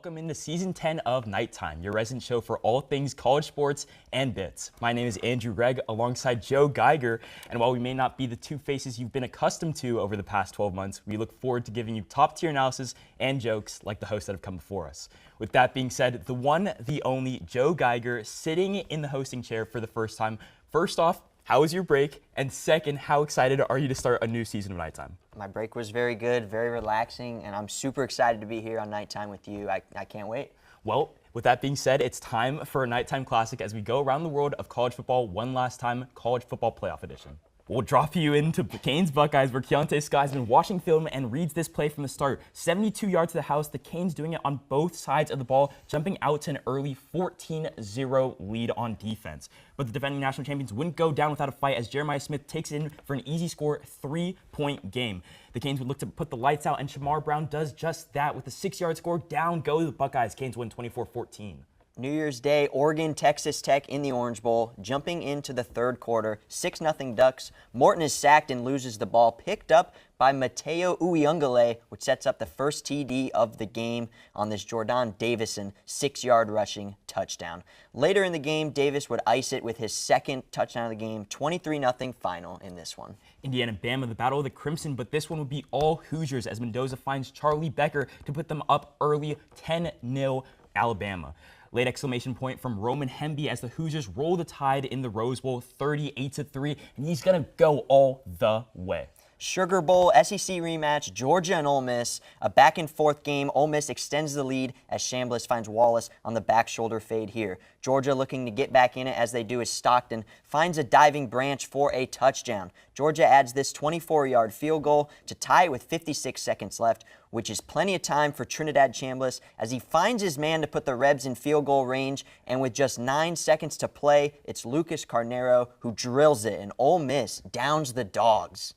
Welcome into Season 10 of Nighttime, your resident show for all things college sports and bits. My name is Andrew Greig alongside Joe Geiger, and while we may not be the two faces you've been accustomed to over the past 12 months, we look forward to giving you top-tier analysis and jokes like the hosts that have come before us. With that being said, the one, the only Joe Geiger sitting in the hosting chair for the first time. First off, how was your break? And second, how excited are you to start a new season of Nighttime? My break was very good, very relaxing, and I'm super excited to be here on Nighttime with you. I can't wait. Well, with that being said, it's time for a Nighttime Classic as we go around the world of college football one last time, College Football Playoff Edition. We'll drop you into Canes Buckeyes, where Keontae Sky's been watching film and reads this play from the start. 72 yards to the house, the Canes doing it on both sides of the ball, jumping out to an early 14-0 lead on defense. But the defending national champions wouldn't go down without a fight as Jeremiah Smith takes it in for an easy score, 3-point game. The Canes would look to put the lights out, and Shamar Brown does just that with a 6-yard score. Down go the Buckeyes. Canes win 24-14. New Year's Day, Oregon, Texas Tech in the Orange Bowl, jumping into the third quarter, 6-0 Ducks. Morton is sacked and loses the ball, picked up by Mateo Uyungale, which sets up the first TD of the game on this Jordan Davison 6-yard rushing touchdown. Later in the game, Davis would ice it with his second touchdown of the game, 23-0 final in this one. Indiana Bama, the battle of the Crimson, but this one would be all Hoosiers as Mendoza finds Charlie Becker to put them up early, 10-0 Alabama. Late exclamation point from Roman Hemby as the Hoosiers roll the Tide in the Rose Bowl 38-3, and he's going to go all the way. Sugar Bowl, SEC rematch, Georgia and Ole Miss. A back-and-forth game. Ole Miss extends the lead as Chambliss finds Wallace on the back shoulder fade here. Georgia looking to get back in it as they do as Stockton finds a diving branch for a touchdown. Georgia adds this 24-yard field goal to tie it with 56 seconds left, which is plenty of time for Trinidad Chambliss as he finds his man to put the Rebs in field goal range, and with just 9 seconds to play, it's Lucas Carnero who drills it, and Ole Miss downs the Dogs.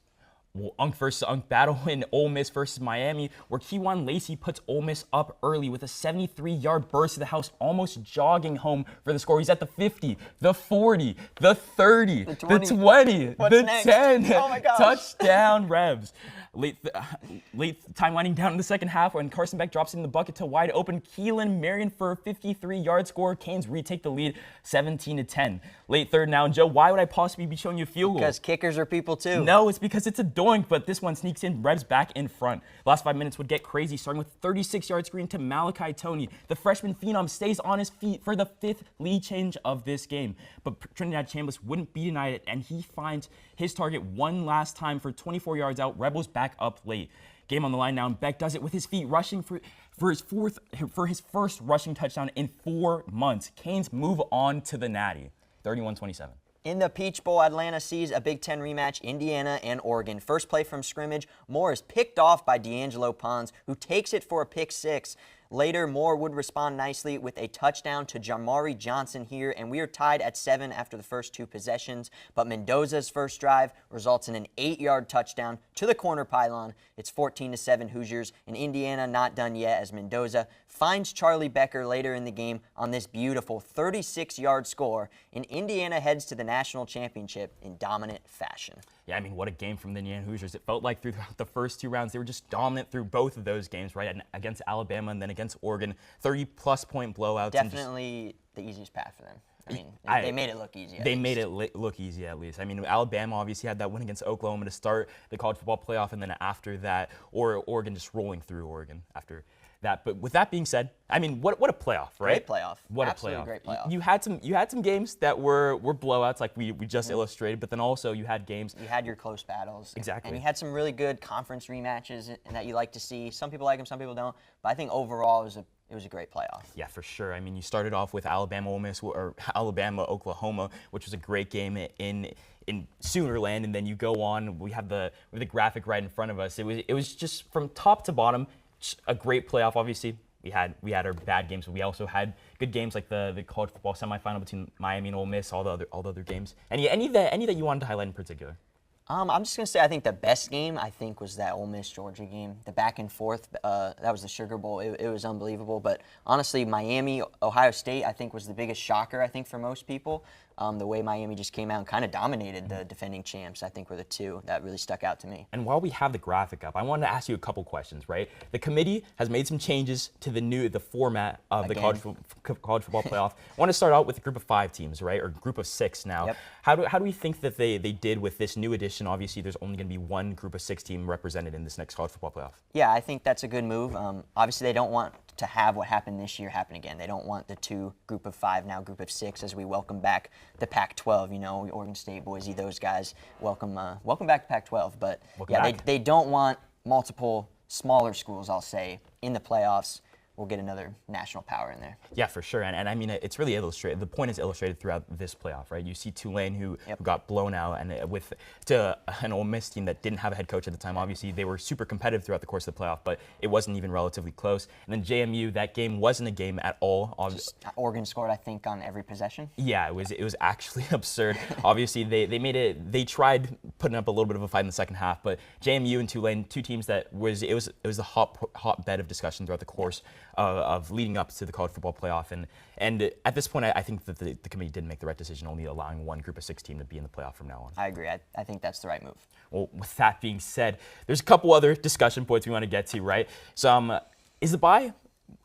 Well, Unk versus Unk battle in Ole Miss versus Miami, where Kejuan Lacey puts Ole Miss up early with a 73-yard burst to the house, almost jogging home for the score. He's at the 50, the 40, the 30, the 20, the next? 10. Oh my gosh. Touchdown Rebs. Late time winding down in the second half when Carson Beck drops in the bucket to wide open Keelan Marion for a 53-yard score. Canes retake the lead 17-10. Late third now. And Joe, why would I possibly be showing you a field goal? Because kickers are people too. No, it's because it's a doink, but this one sneaks in. Rebs back in front. Last 5 minutes would get crazy, starting with a 36-yard screen to Malachi Toney. The freshman phenom stays on his feet for the 5th lead change of this game. But Trinidad Chambliss wouldn't be denied it, and he finds his target one last time for 24 yards out. Rebels back up late. Game on the line now, and Beck does it with his feet, rushing for his first rushing touchdown in 4 months. Canes move on to the Natty, 31-27. In the Peach Bowl, Atlanta sees a Big Ten rematch, Indiana and Oregon. First play from scrimmage, Moore is picked off by D'Angelo Pons, who takes it for a pick six. Later, Moore would respond nicely with a touchdown to Jamari Johnson here, and we are tied at 7 after the first 2 possessions. But Mendoza's first drive results in an 8-yard touchdown to the corner pylon. It's 14-7 Hoosiers, and Indiana not done yet as Mendoza finds Charlie Becker later in the game on this beautiful 36-yard score, and Indiana heads to the national championship in dominant fashion. Yeah, I mean, what a game from the Indiana Hoosiers. It felt like throughout the first 2 rounds, they were just dominant through both of those games, right? Against Alabama and then against Oregon. 30-plus point blowouts. Definitely the easiest path for them. I mean, they made it look easy. They made it look easy, at least. I mean, Alabama obviously had that win against Oklahoma to start the college football playoff, and then after that, Oregon just rolling through Oregon after that. But with that being said, I mean, what a playoff, right? Great playoff. What Absolutely a playoff. Great playoff. You had some games that were blowouts, like we just illustrated, but then also you had games. You had your close battles. Exactly. And you had some really good conference rematches that you like to see. Some people like them, some people don't. But I think overall it was a great playoff. Yeah, for sure. I mean, you started off with Alabama Ole Miss or Alabama Oklahoma, which was a great game in Soonerland, and then you go on. We have the graphic right in front of us. It was just from top to bottom a great playoff. Obviously, we had our bad games, but we also had good games like the college football semifinal between Miami and Ole Miss. All the other games. Any that you wanted to highlight in particular? I'm just going to say I think the best game, was that Ole Miss-Georgia game. The back and forth, that was the Sugar Bowl. It was unbelievable. But honestly, Miami-Ohio State, I think, was the biggest shocker, for most people. The way Miami just came out and kind of dominated the defending champs, I think, were the two that really stuck out to me. And while we have the graphic up, I wanted to ask you a couple questions, right? The committee has made some changes to the format of the college football playoff. I want to start out with a group of 5 teams, right, or group of 6 now. Yep. How do we think that they did with this new edition? Obviously, there's only going to be one group of 6 team represented in this next college football playoff. Yeah, I think that's a good move. Obviously, they don't want to have what happened this year happen again. They don't want the 2 group of 5, now group of 6, as we welcome back the Pac-12. You know, Oregon State, Boise, those guys. Welcome back to Pac-12. But they don't want multiple smaller schools, I'll say, in the playoffs. We'll get another national power in there. Yeah, for sure. And I mean, it's really illustrated. The point is illustrated throughout this playoff, right? You see Tulane who got blown out, and to an Ole Miss team that didn't have a head coach at the time. Obviously, they were super competitive throughout the course of the playoff, but it wasn't even relatively close. And then JMU, that game wasn't a game at all. Oregon scored, I think, on every possession. Yeah, it was actually absurd. Obviously, they tried putting up a little bit of a fight in the second half, but JMU and Tulane, 2 teams that was a hotbed of discussion throughout the course of leading up to the college football playoff. And at this point, I think that the committee did make the right decision, only allowing one group of 6 team to be in the playoff from now on. I agree. I think that's the right move. Well, with that being said, there's a couple other discussion points we want to get to, right? So is the bye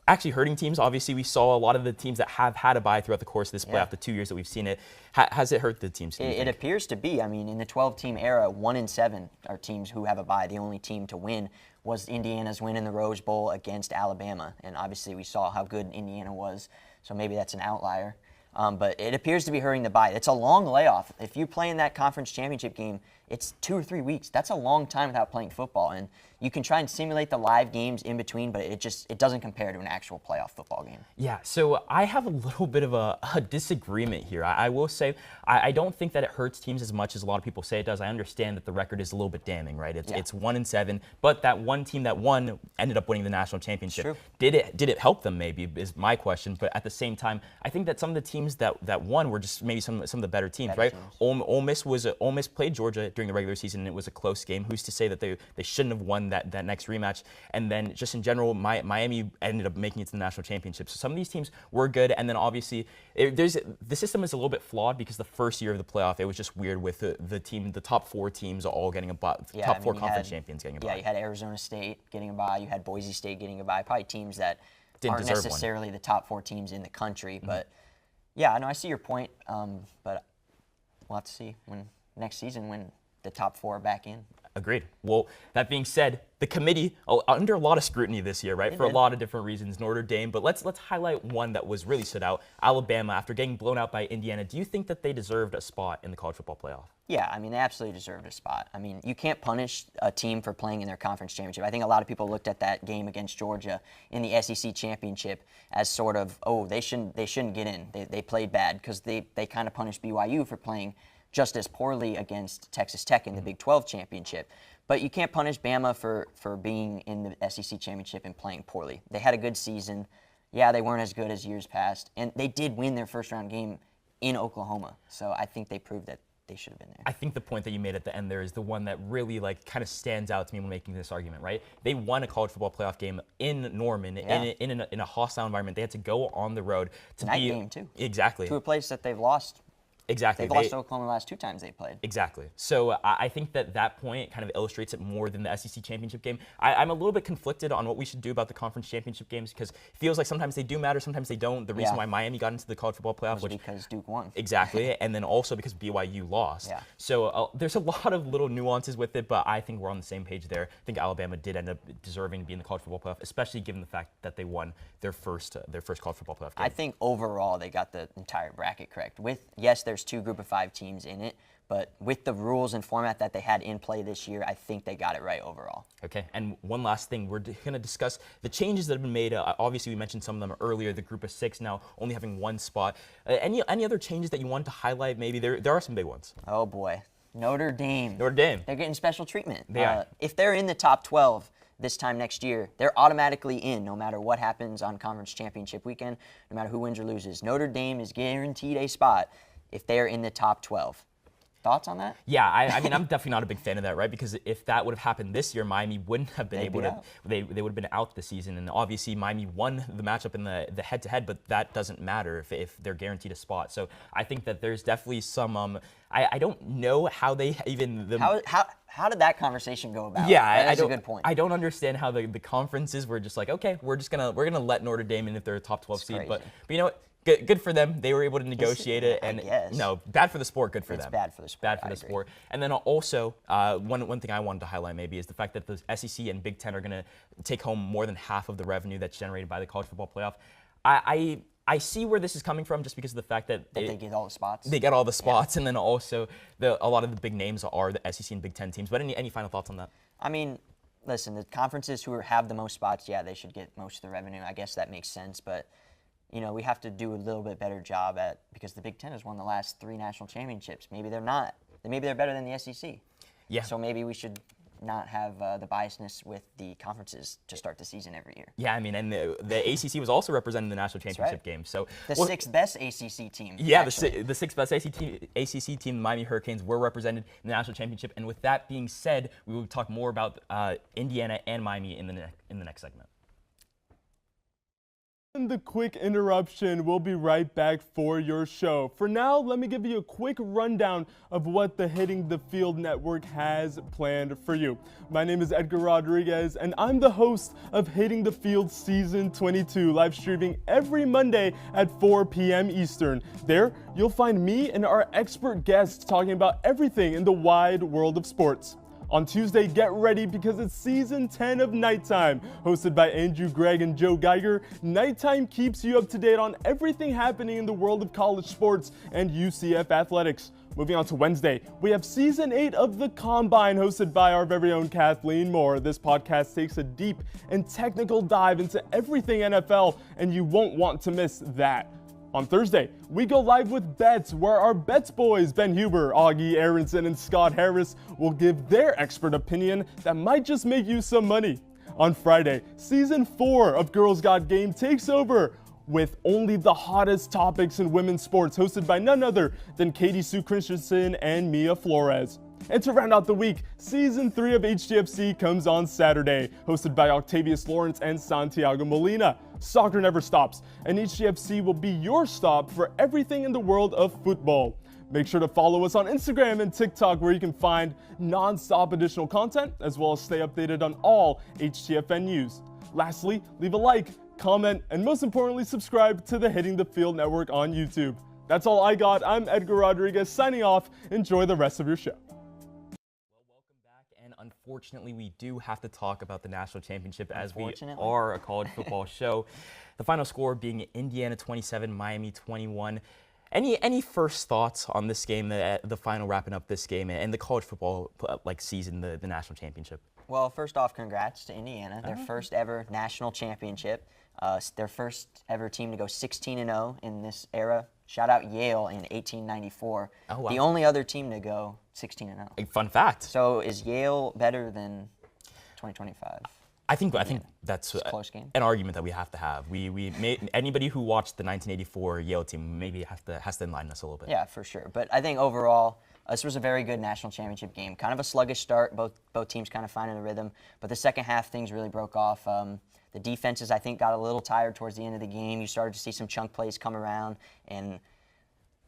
actually hurting teams? Obviously, we saw a lot of the teams that have had a bye throughout the course of this playoff, the 2 years that we've seen it. Has it hurt the teams? It appears to be. I mean, in the 12-team era, 1 and 7 are teams who have a bye. The only team to win was Indiana's win in the Rose Bowl against Alabama. And obviously, we saw how good Indiana was, so maybe that's an outlier. But it appears to be hurting the bye. It's a long layoff. If you play in that conference championship game, it's 2 or 3 weeks. That's a long time without playing football. And you can try and simulate the live games in between, but it doesn't compare to an actual playoff football game. Yeah, so I have a little bit of a disagreement here. I will say I don't think that it hurts teams as much as a lot of people say it does. I understand that the record is a little bit damning, right? It's 1 and 7, but that one team that won ended up winning the national championship. True. Did it help them? Maybe is my question. But at the same time, I think that some of the teams that won were just maybe some of the better teams, right? Ole Miss played Georgia during the regular season, and it was a close game. Who's to say that they shouldn't have won that next rematch? And then just in general, Miami ended up making it to the national championship. So some of these teams were good, and then obviously the system is a little bit flawed because the first year of the playoff, it was just weird with the top 4 teams all getting a bye, top 4 conference champions getting a bye. Yeah, you had Arizona State getting a bye, you had Boise State getting a bye, probably teams that Didn't aren't deserve necessarily one. the top 4 teams in the country. But yeah, I see your point, but we'll have to see next season when the top 4 are back in. Agreed. Well, that being said, the committee under a lot of scrutiny this year, right? For a lot of different reasons. Notre Dame, but let's highlight one that was really stood out. Alabama, after getting blown out by Indiana, do you think that they deserved a spot in the college football playoff? Yeah, I mean, they absolutely deserved a spot. I mean, you can't punish a team for playing in their conference championship. I think a lot of people looked at that game against Georgia in the SEC championship as sort of, oh, they shouldn't get in. They played bad because they kind of punished BYU for playing just as poorly against Texas Tech in the Big 12 championship. But you can't punish Bama for being in the SEC championship and playing poorly. They had a good season. Yeah, they weren't as good as years past. And they did win their first-round game in Oklahoma. So I think they proved that they should have been there. I think the point that you made at the end there is the one that really kind of stands out to me when making this argument, right? They won a college football playoff game in Norman, in a hostile environment. They had to go on the road to night game, too. Exactly. To a place that they've lost. Exactly. They've lost to Oklahoma the last 2 times they played. Exactly. So I think that point kind of illustrates it more than the SEC championship game. I'm a little bit conflicted on what we should do about the conference championship games because it feels like sometimes they do matter, sometimes they don't. The reason why Miami got into the college football playoff was because Duke won. Exactly. And then also because BYU lost. Yeah. So there's a lot of little nuances with it, but I think we're on the same page there. I think Alabama did end up deserving to be in the college football playoff, especially given the fact that they won their first college football playoff game. I think overall they got the entire bracket correct. Yes, there's 2 group of 5 teams in it, but with the rules and format that they had in play this year, I think they got it right overall. Okay, and one last thing, we're going to discuss the changes that have been made. Obviously, we mentioned some of them earlier, the group of 6 now only having 1 spot. Any other changes that you want to highlight? Maybe there are some big ones. Oh boy, Notre Dame. Notre Dame. They're getting special treatment. They are. If they're in the top 12 this time next year, they're automatically in no matter what happens on conference championship weekend, no matter who wins or loses. Notre Dame is guaranteed a spot if they are in the top 12. Thoughts on that? Yeah, I mean, I'm definitely not a big fan of that, right? Because if that would have happened this year, Miami wouldn't have been able to. They would have been out this season, and obviously Miami won the matchup in the head-to-head, but that doesn't matter if they're guaranteed a spot. So I think that there's definitely some. I don't know how they even. How did that conversation go about? Yeah, that's a good point. I don't understand how the conferences were just like, okay, we're gonna let Notre Dame in if they're a top 12 seed, but you know what? Good for them. They were able to negotiate it, and no, bad for the sport. Good for them. It's bad for the sport. Bad for the sport. And then also, one thing I wanted to highlight maybe is the fact that the SEC and Big Ten are going to take home more than half of the revenue that's generated by the college football playoff. I see where this is coming from, just because of the fact that they get all the spots. They get all the spots, and then also a lot of the big names are the SEC and Big Ten teams. But any final thoughts on that? I mean, listen, the conferences who have the most spots, yeah, they should get most of the revenue. I guess that makes sense, but you know, we have to do a little bit better job because the Big Ten has won the last 3 national championships. Maybe they're not. Maybe they're better than the SEC. Yeah. So maybe we should not have the biasness with the conferences to start the season every year. Yeah, I mean, and the ACC was also representing the national championship game. So the 6th best ACC team. Yeah, the 6th best ACC team, the Miami Hurricanes, were represented in the national championship. And with that being said, we will talk more about Indiana and Miami in the next segment. The quick interruption. We'll be right back for your show. For now, let me give you a quick rundown of what the Hitting the Field Network has planned for you. My name is Edgar Rodriguez, and I'm the host of Hitting the Field Season 22, live streaming every Monday at 4 p.m. Eastern. There, you'll find me and our expert guests talking about everything in the wide world of sports. On Tuesday, get ready because it's Season 10 of Nighttime. Hosted by Andrew Greig and Joe Geiger, Nighttime keeps you up to date on everything happening in the world of college sports and UCF athletics. Moving on to Wednesday, we have Season 8 of The Combine, hosted by our very own Kathleen Moore. This podcast takes a deep and technical dive into everything NFL, and you won't want to miss that. On Thursday, we go live with Bets, where our Bets boys, Ben Huber, Augie Aronson, and Scott Harris, will give their expert opinion that might just make you some money. On Friday, Season 4 of Girls Got Game takes over with only the hottest topics in women's sports, hosted by none other than Katie Sue Christensen and Mia Flores. And to round out the week, Season 3 of HTFC comes on Saturday, hosted by Octavius Lawrence and Santiago Molina. Soccer never stops, and HTFC will be your stop for everything in the world of football. Make sure to follow us on Instagram and TikTok, where you can find non-stop additional content, as well as stay updated on all HTFN news. Lastly, leave a like, comment, and most importantly, subscribe to the Hitting the Field Network on YouTube. That's all I got. I'm Edgar Rodriguez signing off. Enjoy the rest of your show. Unfortunately, we do have to talk about the national championship, as we are a college football show. The final score being Indiana 27, Miami 21. Any first thoughts on this game, the final wrapping up this game, and the college football season, the national championship? Well, first off, congrats to Indiana, their first ever national championship, their first ever team to go 16-0 in this era. Shout out Yale in 1894. Oh, wow. The only other team to go 16-0. Fun fact. So is Yale better than 2025? I think that's a close game. An argument that we have to have. We made, anybody who watched the 1984 Yale team maybe has to enlighten us a little bit. Yeah, for sure. But I think overall, this was a very good national championship game. Kind of a sluggish start, both teams kind of finding the rhythm. But the second half, things really broke off. The defenses, I think, got a little tired towards the end of the game. You started to see some chunk plays come around, and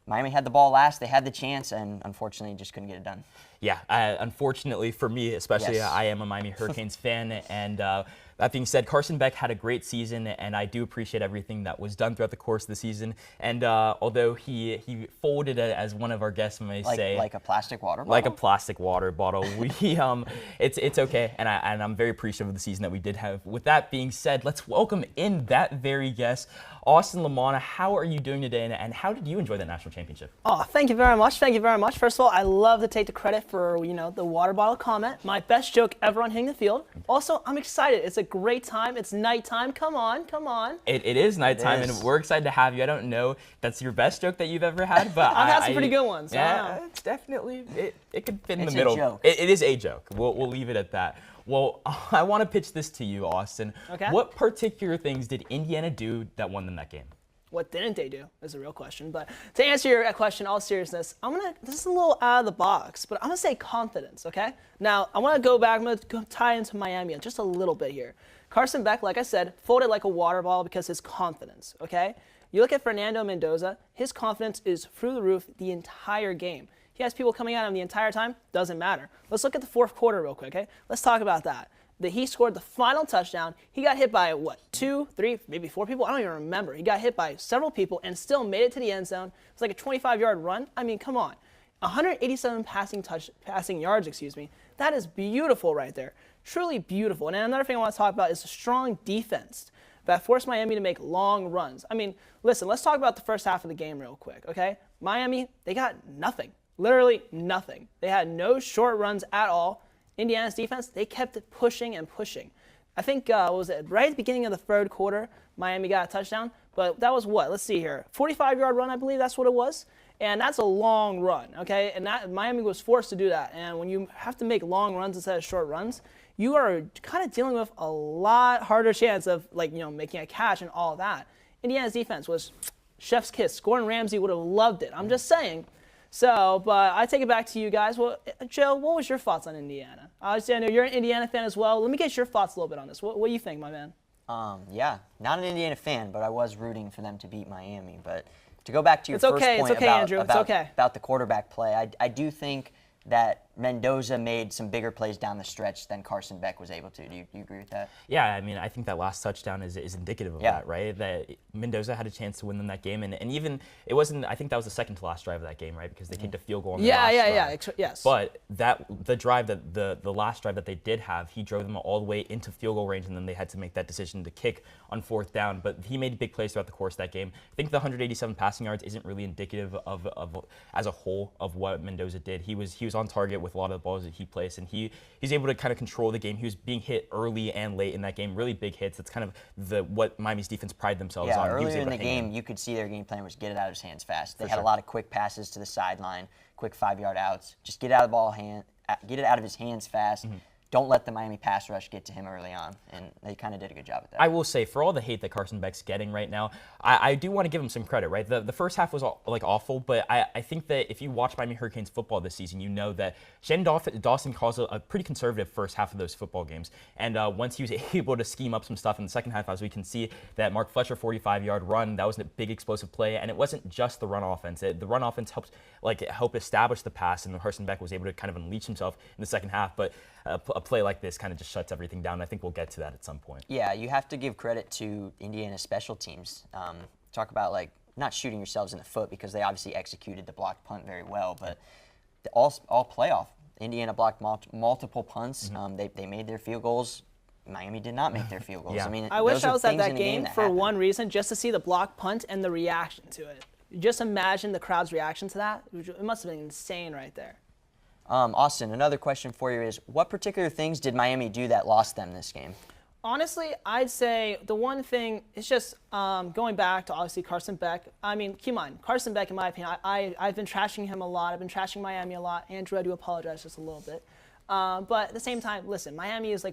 Miami had the ball last. They had the chance, and unfortunately just couldn't get it done. Yeah, unfortunately for me, especially, yes. I am a Miami Hurricanes fan, and that being said, Carson Beck had a great season, and I do appreciate everything that was done throughout the course of the season. And although he folded it, as one of our guests may say, like a plastic water bottle. Like a plastic water bottle, it's okay, and I'm very appreciative of the season that we did have. With that being said, let's welcome in that very guest, Austin Lamana. How are you doing today, and how did you enjoy that national championship? Oh, thank you very much. Thank you very much. First of all, I love to take the credit for the water bottle comment. My best joke ever on Hitting the Field. Also, I'm excited. It's a great time. It's nighttime. Come on, come on. It is nighttime, and we're excited to have you. I don't know if that's your best joke that you've ever had, but I've had some pretty good ones. Yeah, it's definitely it could fit in the It's middle. a joke. It is a joke. We'll leave it at that. Well, I want to pitch this to you, Austin. Okay. What particular things did Indiana do that won them that game? What didn't they do is a real question. But to answer your question, all seriousness, this is a little out of the box, but I'm going to say confidence, okay? Now, I want to go back, I'm going to tie into Miami just a little bit here. Carson Beck, like I said, folded like a water ball because his confidence, okay? You look at Fernando Mendoza, his confidence is through the roof the entire game. He has people coming at him the entire time, doesn't matter. Let's look at the fourth quarter real quick, okay? Let's talk about that. He scored the final touchdown. He got hit by, 2, 3, maybe 4 people? I don't even remember. He got hit by several people and still made it to the end zone. It was like a 25-yard run. I mean, come on. 187 passing yards, That is beautiful right there. Truly beautiful. And another thing I want to talk about is a strong defense that forced Miami to make long runs. I mean, listen, let's talk about the first half of the game real quick, okay? Miami, they got nothing. Literally nothing. They had no short runs at all. Indiana's defense, they kept it pushing and pushing. I think, right at the beginning of the third quarter, Miami got a touchdown, but that was what? Let's see here. 45-yard run, I believe that's what it was. And that's a long run, okay? And Miami was forced to do that. And when you have to make long runs instead of short runs, you are kind of dealing with a lot harder chance of, making a catch and all that. Indiana's defense was chef's kiss. Gordon Ramsay would have loved it. I'm just saying. So, but I take it back to you guys. Well, Joe, what was your thoughts on Indiana? Obviously, I know you're an Indiana fan as well. Let me get your thoughts a little bit on this. What do you think, my man? Yeah, not an Indiana fan, but I was rooting for them to beat Miami. But to go back to your first point about the quarterback play, I do think that Mendoza made some bigger plays down the stretch than Carson Beck was able to. Do you agree with that? Yeah, I mean, I think that last touchdown is indicative of that, right? That Mendoza had a chance to win them that game, and even it wasn't. I think that was the second to last drive of that game, right? Because they kicked a field goal on the last drive. Yes. But the drive that the last drive that they did have, he drove them all the way into field goal range, and then they had to make that decision to kick on fourth down. But he made big plays throughout the course of that game. I think the 187 passing yards isn't really indicative of as a whole of what Mendoza did. He was on target with a lot of the balls that he placed, and he's able to kind of control the game. He was being hit early and late in that game, really big hits. That's kind of what Miami's defense prided themselves on. Earlier in the game, you could see their game plan was get it out of his hands fast. They had a lot of quick passes to the sideline, quick 5-yard outs. Just get it out of his hands fast. Mm-hmm. Don't let the Miami pass rush get to him early on, and they kind of did a good job at that. I will say, for all the hate that Carson Beck's getting right now, I do want to give him some credit, right? The first half was awful, but I think that if you watch Miami Hurricanes football this season, you know that Shannon Dawson calls a pretty conservative first half of those football games, and once he was able to scheme up some stuff in the second half, as we can see, that Mark Fletcher 45-yard run, that was a big explosive play, and it wasn't just the run offense. The run offense helped establish the pass, and Carson Beck was able to kind of unleash himself in the second half, but a play like this kind of just shuts everything down. I think we'll get to that at some point. Yeah, you have to give credit to Indiana's special teams. Talk about not shooting yourselves in the foot, because they obviously executed the blocked punt very well, but all playoff. Indiana blocked multiple punts. Mm-hmm. They made their field goals. Miami did not make their field goals. Yeah. I wish I was at that game for one reason, just to see the blocked punt and the reaction to it. Just imagine the crowd's reaction to that. It must have been insane right there. Austin, another question for you is, what particular things did Miami do that lost them this game? Honestly, I'd say the one thing is just going back to, obviously, Carson Beck. I mean, keep in mind, Carson Beck, in my opinion, I've been trashing him a lot. I've been trashing Miami a lot. Andrew, I do apologize just a little bit. But at the same time, listen, Miami is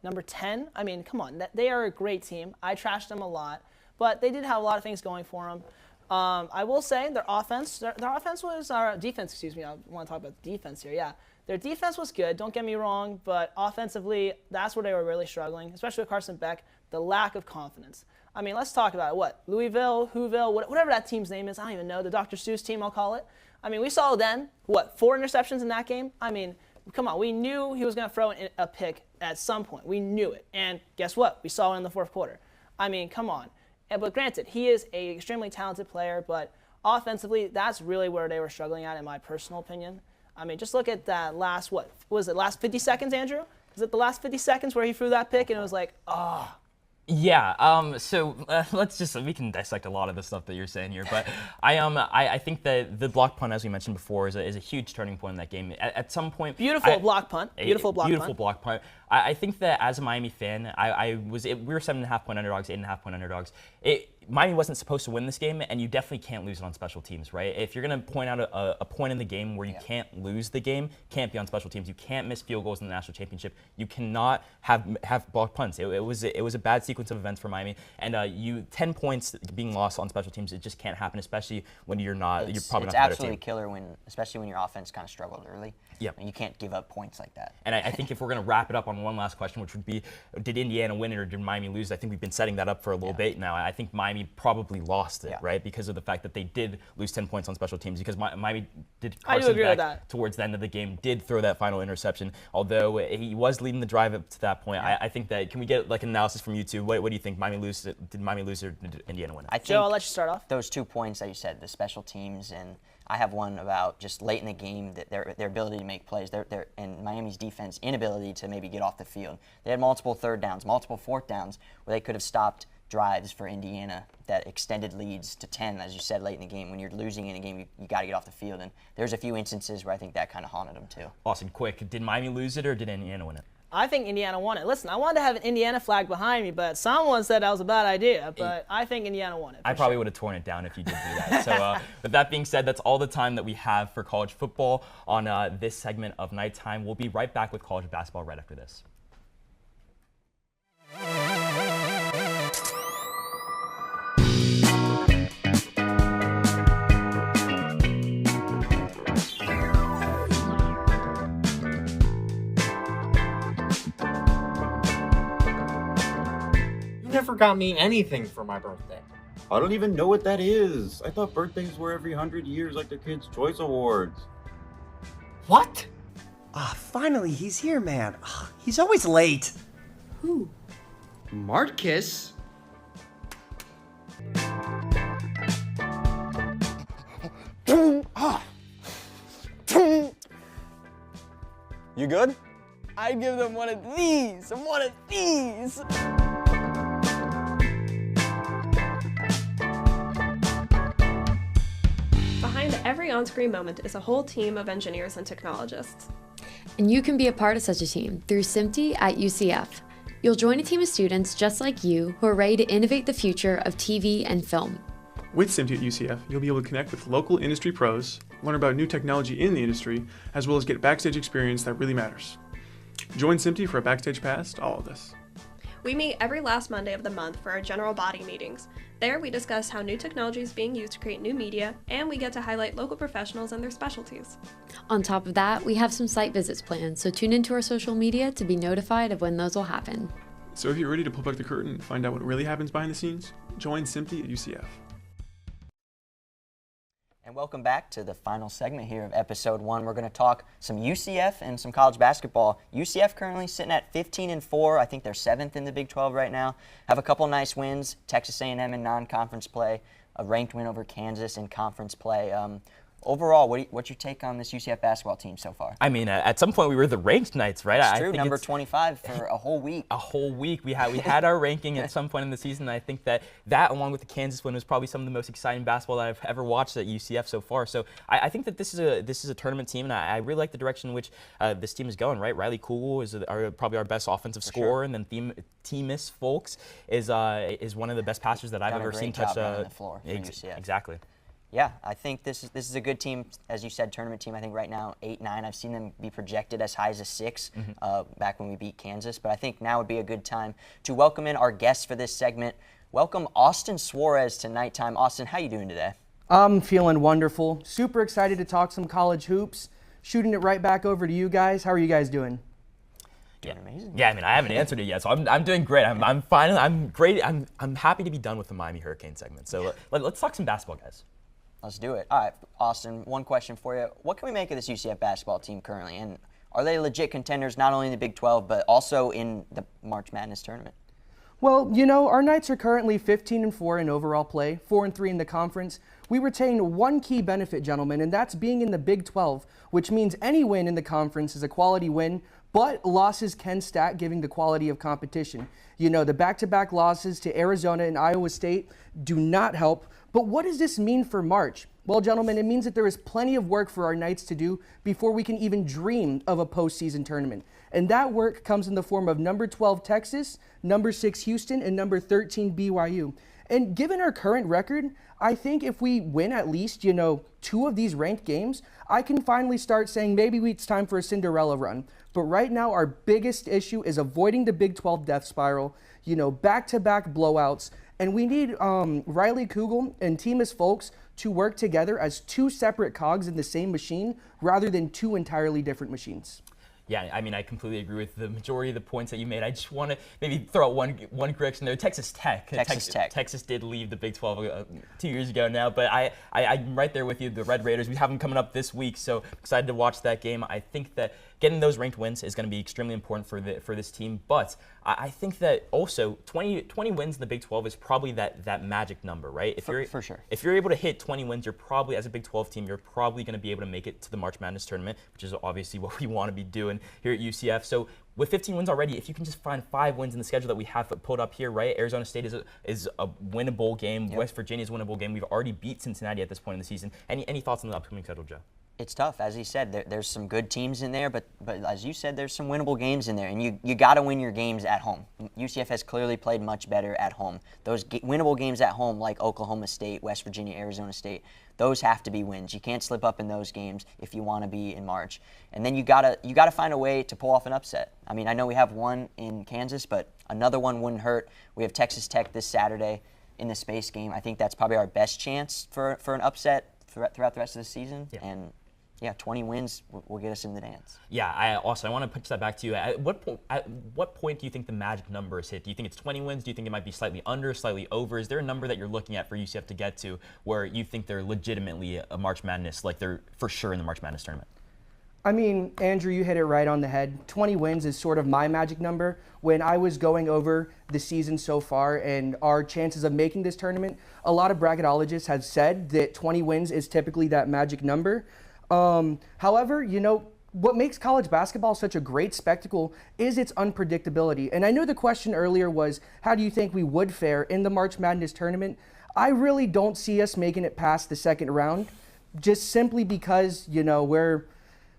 number 10? I mean, come on. They are a great team. I trashed them a lot. But they did have a lot of things going for them. I will say their offense was, defense, excuse me, I want to talk about defense here, yeah. Their defense was good, don't get me wrong, but offensively, that's where they were really struggling, especially with Carson Beck, the lack of confidence. I mean, let's talk about it. Louisville, Whoville, whatever that team's name is, I don't even know, the Dr. Seuss team, I'll call it. I mean, we saw then, 4 interceptions in that game? I mean, come on, we knew he was going to throw a pick at some point. We knew it. And guess what? We saw it in the fourth quarter. I mean, come on. But granted, he is an extremely talented player, but offensively, that's really where they were struggling at, in my personal opinion. I mean, just look at that last 50 seconds, Andrew? Is it the last 50 seconds where he threw that pick and it was like, oh. Yeah, so we can dissect a lot of the stuff that you're saying here, but I think that the block punt, as we mentioned before, is a huge turning point in that game. At some point, Beautiful block punt. I think that as a Miami fan, we were 7.5 point underdogs, 8.5 point underdogs. Miami wasn't supposed to win this game, and you definitely can't lose it on special teams, right? If you're going to point out a point in the game where you can't lose the game, can't be on special teams. You can't miss field goals in the national championship. You cannot have blocked punts. It was a bad sequence of events for Miami, and 10 points being lost on special teams, it just can't happen, especially when you're probably not the better team. It's absolutely killer especially when your offense kind of struggled early. Yeah, you can't give up points like that. And I think if we're going to wrap it up on one last question, which would be, did Indiana win it or did Miami lose? I think we've been setting that up for a little bit now. I think Miami probably lost it, right, because of the fact that they did lose 10 points on special teams. Because Miami did Carson back towards the end of the game, did throw that final interception. Although he was leading the drive up to that point, I think that, can we get like an analysis from you two? What do you think? Did Miami lose or did Indiana win it? Joe, I'll let you start off. Those 2 points that you said, the special teams, and I have one about just late in the game, that their ability to make plays, and Miami's defense inability to maybe get off the field. They had multiple third downs, multiple fourth downs where they could have stopped drives for Indiana that extended leads to 10, as you said, late in the game. When you're losing in a game, you got to get off the field, and there's a few instances where I think that kind of haunted them too. Austin, quick, did Miami lose it or did Indiana win it? I think Indiana won it. Listen, I wanted to have an Indiana flag behind me, but someone said that was a bad idea. But I think Indiana won it. I probably would have torn it down if you did do that. So with that being said, that's all the time that we have for college football on this segment of Nighttime. We'll be right back with college basketball right after this. Never got me anything for my birthday. I don't even know what that is. I thought birthdays were every 100 years like the Kids' Choice Awards. What? Finally, he's here, man. He's always late. Who? Marcus? You good? I'd give them one of these and one of these. Behind every on-screen moment is a whole team of engineers and technologists. And you can be a part of such a team through SMPTE at UCF. You'll join a team of students just like you who are ready to innovate the future of TV and film. With SMPTE at UCF, you'll be able to connect with local industry pros, learn about new technology in the industry, as well as get backstage experience that really matters. Join SMPTE for a backstage pass to all of this. We meet every last Monday of the month for our general body meetings. There we discuss how new technology is being used to create new media, and we get to highlight local professionals and their specialties. On top of that, we have some site visits planned, so tune into our social media to be notified of when those will happen. So if you're ready to pull back the curtain and find out what really happens behind the scenes, join SMPTE at UCF. And welcome back to the final segment here of episode 1. We're going to talk some UCF and some college basketball. UCF currently sitting at 15-4. I think they're 7th in the Big 12 right now. Have a couple nice wins. Texas A&M in non-conference play. A ranked win over Kansas in conference play. Overall, what's your take on this UCF basketball team so far? I mean, at some point we were the ranked Knights, right? It's true, number 25 for a whole week. A whole week. We had our ranking at some point in the season. I think that along with the Kansas win was probably some of the most exciting basketball that I've ever watched at UCF so far. So I think that this is a tournament team, and I really like the direction in which this team is going. Right, Riley Kugel is probably our best offensive scorer, and then Themis Folks is one of the best passers that I've ever seen touch the floor for UCF. Exactly. Yeah, I think this is a good team, as you said, tournament team. I think right now 8-9. I've seen them be projected as high as a 6 back when we beat Kansas. But I think now would be a good time to welcome in our guests for this segment. Welcome Austin Suarez to Nighttime. Austin, how you doing today? I'm feeling wonderful. Super excited to talk some college hoops. Shooting it right back over to you guys. How are you guys doing? Doing amazing. Yeah, I mean, I haven't answered it yet, so I'm doing great. I'm fine. I'm great. I'm happy to be done with the Miami Hurricane segment. So let's talk some basketball, guys. Let's do it. All right, Austin, one question for you. What can we make of this UCF basketball team currently? And are they legit contenders not only in the Big 12, but also in the March Madness tournament? Well, you know, our Knights are currently 15-4 in overall play, 4-3 in the conference. We retain one key benefit, gentlemen, and that's being in the Big 12, which means any win in the conference is a quality win, but losses can stack, giving the quality of competition. You know, the back-to-back losses to Arizona and Iowa State do not help. But what does this mean for March? Well, gentlemen, it means that there is plenty of work for our Knights to do before we can even dream of a postseason tournament. And that work comes in the form of number 12 Texas, number 6 Houston, and number 13 BYU. And given our current record, I think if we win at least, 2 of these ranked games, I can finally start saying maybe it's time for a Cinderella run. But right now, our biggest issue is avoiding the Big 12 death spiral, back-to-back blowouts. And we need Riley Kugel and Timus Folks to work together as 2 separate cogs in the same machine rather than 2 entirely different machines. Yeah, I mean, I completely agree with the majority of the points that you made. I just want to maybe throw out one correction there. Texas Tech. Texas did leave the Big 12 2 years ago now, but I'm right there with you. The Red Raiders, we have them coming up this week, so excited to watch that game. I think that getting those ranked wins is going to be extremely important for this team, but I think that also 20 wins in the Big 12 is probably that magic number, right? For sure. If you're able to hit 20 wins, you're probably, as a Big 12 team, you're probably going to be able to make it to the March Madness tournament, which is obviously what we want to be doing here at UCF. So with 15 wins already, if you can just find 5 wins in the schedule that we have pulled up here, right? Arizona State is a winnable game. Yep. West Virginia is a winnable game. We've already beat Cincinnati at this point in the season. Any thoughts on the upcoming schedule, Joe? It's tough, as he said. There's some good teams in there, but as you said, there's some winnable games in there, and you got to win your games at home. UCF has clearly played much better at home. Those winnable games at home, like Oklahoma State, West Virginia, Arizona State, those have to be wins. You can't slip up in those games if you want to be in March. And then you gotta find a way to pull off an upset. I mean, I know we have one in Kansas, but another one wouldn't hurt. We have Texas Tech this Saturday in the space game. I think that's probably our best chance for an upset throughout the rest of the season. Yeah. And yeah, 20 wins will get us in the dance. Yeah, I want to pitch that back to you. At what point do you think the magic number is hit? Do you think it's 20 wins? Do you think it might be slightly under, slightly over? Is there a number that you're looking at for UCF to get to where you think they're legitimately a March Madness, like they're for sure in the March Madness tournament? I mean, Andrew, you hit it right on the head. 20 wins is sort of my magic number. When I was going over the season so far and our chances of making this tournament, a lot of bracketologists have said that 20 wins is typically that magic number. However, what makes college basketball such a great spectacle is its unpredictability. And I know the question earlier was, how do you think we would fare in the March Madness tournament? I really don't see us making it past the second round, just simply because,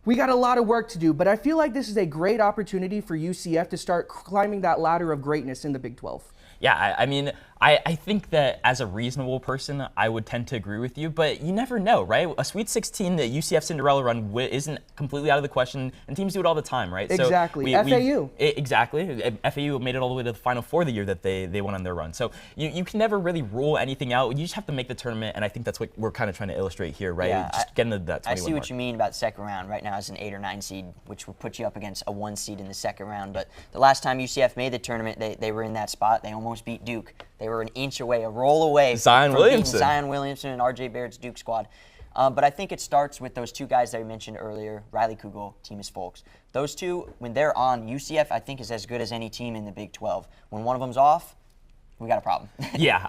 we got a lot of work to do. But I feel like this is a great opportunity for UCF to start climbing that ladder of greatness in the Big 12. Yeah, I mean, I think that as a reasonable person, I would tend to agree with you, but you never know, right? A Sweet 16, the UCF Cinderella run isn't completely out of the question, and teams do it all the time, right? Exactly. So FAU. Exactly. FAU made it all the way to the Final Four the year that they went on their run. So you can never really rule anything out. You just have to make the tournament, and I think that's what we're kind of trying to illustrate here, right? Yeah, just getting to that 21 I see what mark. you mean about second round. Right now as an 8 or 9 seed, which would put you up against a 1 seed in the second round. But the last time UCF made the tournament, they were in that spot. They almost beat Duke. They were an inch away, a roll away Zion from Williamson. beating Zion Williamson and R.J. Barrett's Duke squad. But I think it starts with those 2 guys that I mentioned earlier, Riley Kugel, Timus Folks. Those 2, when they're on, UCF, I think, is as good as any team in the Big 12. When one of them's off, we got a problem. Yeah,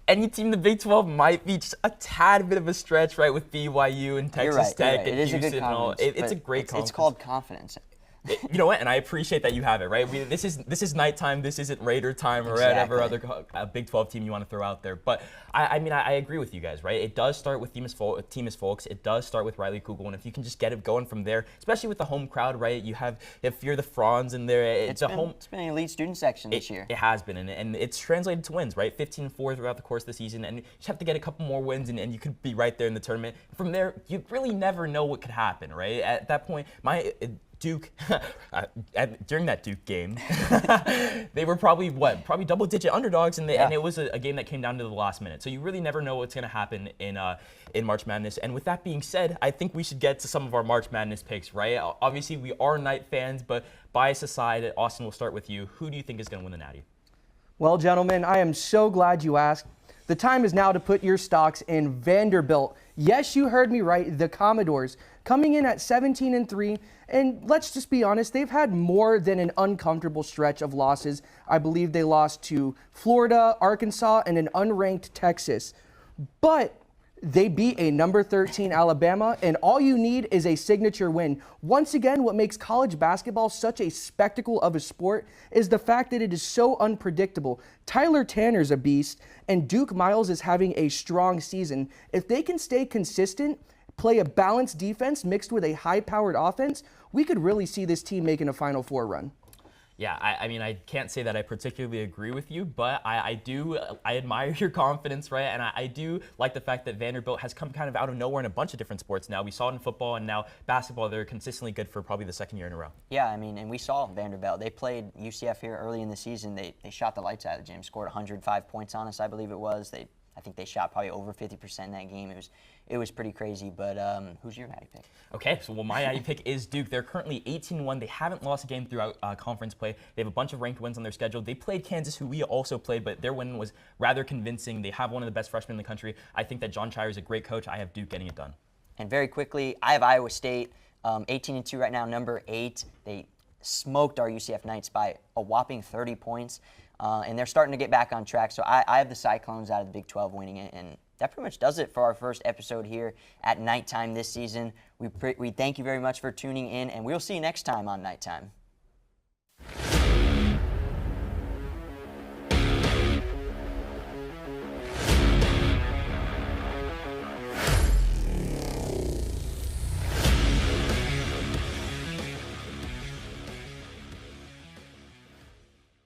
any team in the Big 12 might be just a tad bit of a stretch, right, with BYU and Texas Tech and Houston and all. It's a great conference. It's called confidence. You know what? And I appreciate that you have it, right? This is nighttime. This isn't Raider time or whatever other Big 12 team you want to throw out there. But I mean, I agree with you guys, right? It does start with Timus Folks. It does start with Riley Kugel, and if you can just get it going from there, especially with the home crowd, right? If you're the Franz in there, it's been an elite student section this year. It has been, and it's translated to wins, right? 15-4 throughout the course of the season, and you just have to get a couple more wins, and you could be right there in the tournament. From there, you really never know what could happen, right? At that point, Duke, during that Duke game, they were probably double-digit underdogs, and it was a game that came down to the last minute. So you really never know what's going to happen in March Madness. And with that being said, I think we should get to some of our March Madness picks, right? Obviously, we are Knight fans, but bias aside, Austin, we'll start with you. Who do you think is going to win the Natty? Well, gentlemen, I am so glad you asked. The time is now to put your stocks in Vanderbilt. Yes, you heard me right, the Commodores, coming in at 17-3. And let's just be honest, they've had more than an uncomfortable stretch of losses. I believe they lost to Florida, Arkansas, and an unranked Texas. But they beat a number 13 Alabama, and all you need is a signature win. Once again, what makes college basketball such a spectacle of a sport is the fact that it is so unpredictable. Tyler Tanner's a beast, and Duke Miles is having a strong season. If they can stay consistent, play a balanced defense mixed with a high-powered offense, we could really see this team making a Final Four run. Yeah, I mean, I can't say that I particularly agree with you, but I admire your confidence, right? And I do like the fact that Vanderbilt has come kind of out of nowhere in a bunch of different sports now. We saw it in football, and now basketball. They're consistently good for probably the second year in a row. Yeah, I mean, and we saw Vanderbilt. They played UCF here early in the season. They shot the lights out of the gym, scored 105 points on us, I believe it was. I think they shot probably over 50% in that game. It was pretty crazy, but who's your Natty pick? Okay, so my Natty pick is Duke. They're currently 18-1. They haven't lost a game throughout conference play. They have a bunch of ranked wins on their schedule. They played Kansas, who we also played, but their win was rather convincing. They have one of the best freshmen in the country. I think that John Shire is a great coach. I have Duke getting it done. And very quickly, I have Iowa State, 18-2 right now, number 8. They smoked our UCF Knights by a whopping 30 points. And they're starting to get back on track. So I have the Cyclones out of the Big 12 winning it. And that pretty much does it for our first episode here at Nighttime this season. We thank you very much for tuning in, and we'll see you next time on Nighttime.